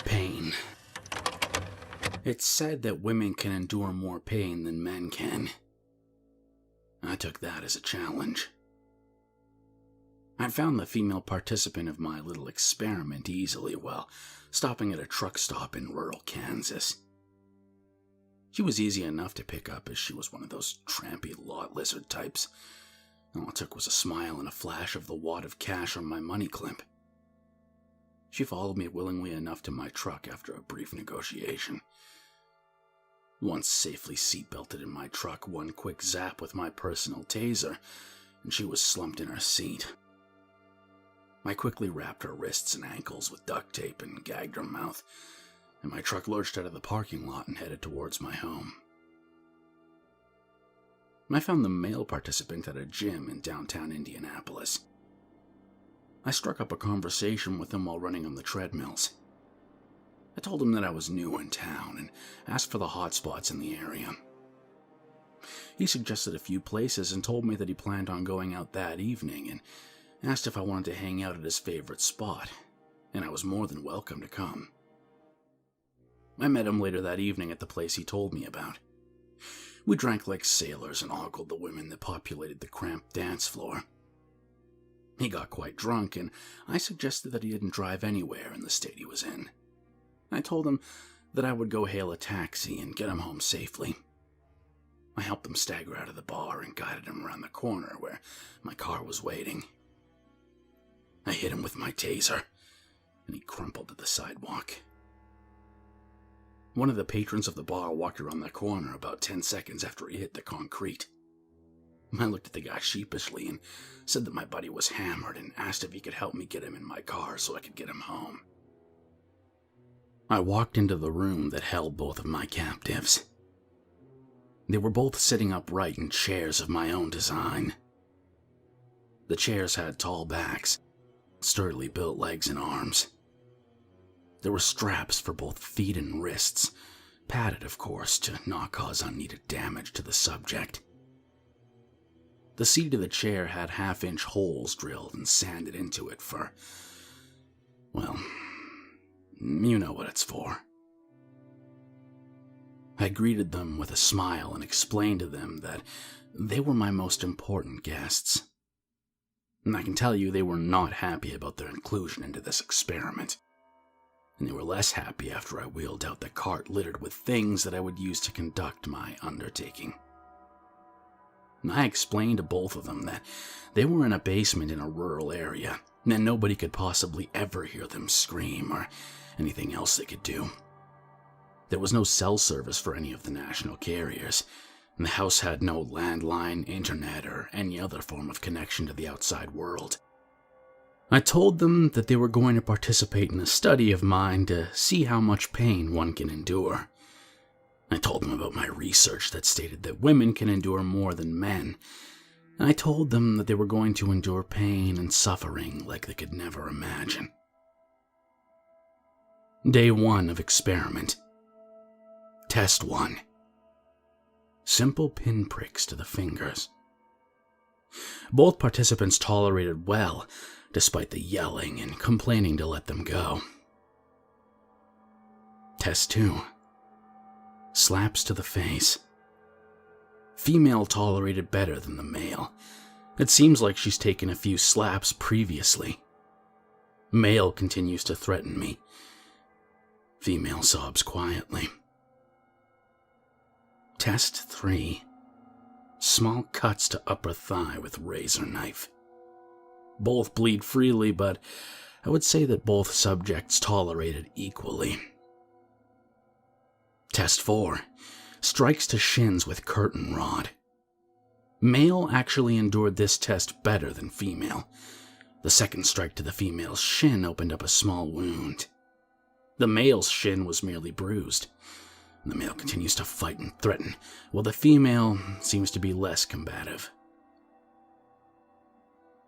Pain. It's said that women can endure more pain than men can. I took that as a challenge. I found the female participant of my little experiment easily while stopping at a truck stop in rural Kansas. She was easy enough to pick up as she was one of those trampy lot lizard types. All it took was a smile and a flash of the wad of cash on my money clip. She followed me willingly enough to my truck after a brief negotiation. Once safely seatbelted in my truck, one quick zap with my personal taser, and she was slumped in her seat. I quickly wrapped her wrists and ankles with duct tape and gagged her mouth, and my truck lurched out of the parking lot and headed towards my home. I found the male participant at a gym in downtown Indianapolis. I struck up a conversation with him while running on the treadmills. I told him that I was new in town and asked for the hot spots in the area. He suggested a few places and told me that he planned on going out that evening and asked if I wanted to hang out at his favorite spot, and I was more than welcome to come. I met him later that evening at the place he told me about. We drank like sailors and ogled the women that populated the cramped dance floor. He got quite drunk, and I suggested that he didn't drive anywhere in the state he was in. I told him that I would go hail a taxi and get him home safely. I helped him stagger out of the bar and guided him around the corner where my car was waiting. I hit him with my taser, and he crumpled to the sidewalk. One of the patrons of the bar walked around the corner about 10 seconds after he hit the concrete. I looked at the guy sheepishly and said that my buddy was hammered and asked if he could help me get him in my car so I could get him home. I walked into the room that held both of my captives. They were both sitting upright in chairs of my own design. The chairs had tall backs, sturdily built legs and arms. There were straps for both feet and wrists, padded, of course, to not cause unneeded damage to the subject. The seat of the chair had half-inch holes drilled and sanded into it for, well, you know what it's for. I greeted them with a smile and explained to them that they were my most important guests. And I can tell you they were not happy about their inclusion into this experiment. And they were less happy after I wheeled out the cart littered with things that I would use to conduct my undertaking. I explained to both of them that they were in a basement in a rural area, and nobody could possibly ever hear them scream or anything else they could do. There was no cell service for any of the national carriers, and the house had no landline, internet, or any other form of connection to the outside world. I told them that they were going to participate in a study of mine to see how much pain one can endure. I told them about my research that stated that women can endure more than men. I told them that they were going to endure pain and suffering like they could never imagine. Day 1 of experiment. Test 1. Simple pinpricks to the fingers. Both participants tolerated well, despite the yelling and complaining to let them go. Test 2. Slaps to the face. Female tolerated better than the male. It seems like she's taken a few slaps previously. Male continues to threaten me. Female sobs quietly. Test 3. Small cuts to upper thigh with razor knife. Both bleed freely, but I would say that both subjects tolerated equally. Test 4. Strikes to shins with curtain rod. Male actually endured this test better than female. The second strike to the female's shin opened up a small wound. The male's shin was merely bruised. The male continues to fight and threaten, while the female seems to be less combative.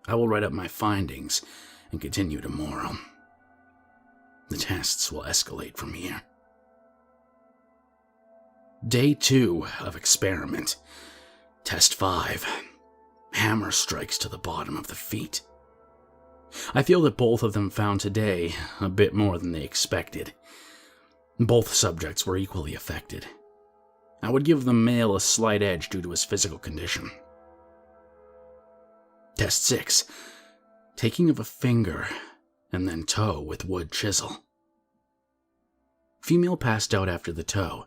I will write up my findings and continue tomorrow. The tests will escalate from here. Day 2 of experiment. Test 5. Hammer strikes to the bottom of the feet. I feel that both of them found today a bit more than they expected. Both subjects were equally affected. I would give the male a slight edge due to his physical condition. Test 6. Taking of a finger and then toe with wood chisel. Female passed out after the toe.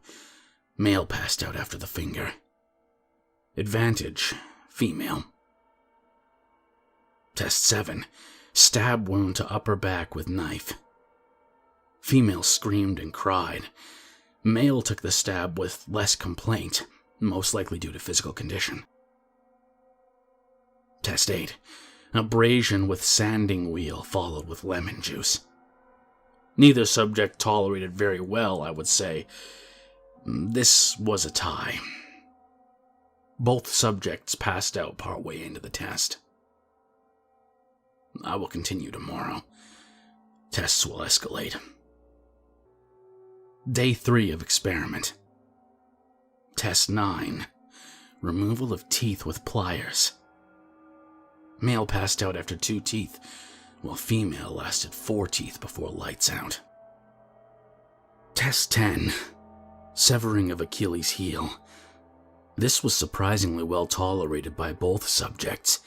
Male passed out after the finger. Advantage, female. Test 7. Stab wound to upper back with knife. Female screamed and cried. Male took the stab with less complaint, most likely due to physical condition. Test 8. Abrasion with sanding wheel followed with lemon juice. Neither subject tolerated very well, I would say. This was a tie. Both subjects passed out partway into the test. I will continue tomorrow. Tests will escalate. Day 3 of experiment. Test 9. Removal of teeth with pliers. Male passed out after 2 teeth, while female lasted 4 teeth before lights out. Test 10. Severing of Achilles' heel. This was surprisingly well tolerated by both subjects.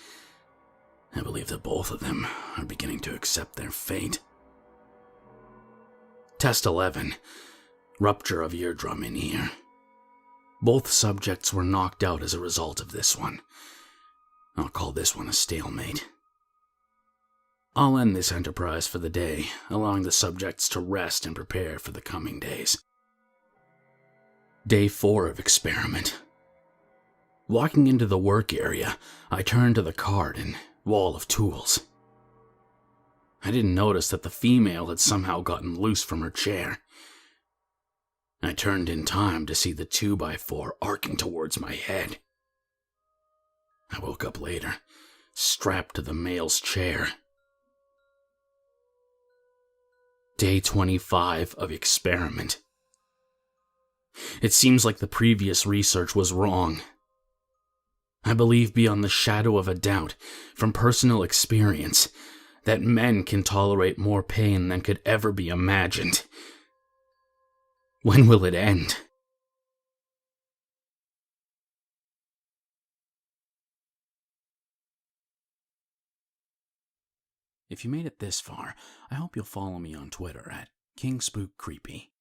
I believe that both of them are beginning to accept their fate. Test 11. Rupture of eardrum in ear. Both subjects were knocked out as a result of this one. I'll call this one a stalemate. I'll end this enterprise for the day, allowing the subjects to rest and prepare for the coming days. Day 4 of experiment. Walking into the work area, I turned to the cart and wall of tools. I didn't notice that the female had somehow gotten loose from her chair. I turned in time to see the 2x4 arcing towards my head. I woke up later, strapped to the male's chair. Day 25 of experiment. It seems like the previous research was wrong. I believe beyond the shadow of a doubt, from personal experience, that men can tolerate more pain than could ever be imagined. When will it end? If you made it this far, I hope you'll follow me on Twitter at KingSpook Creepy.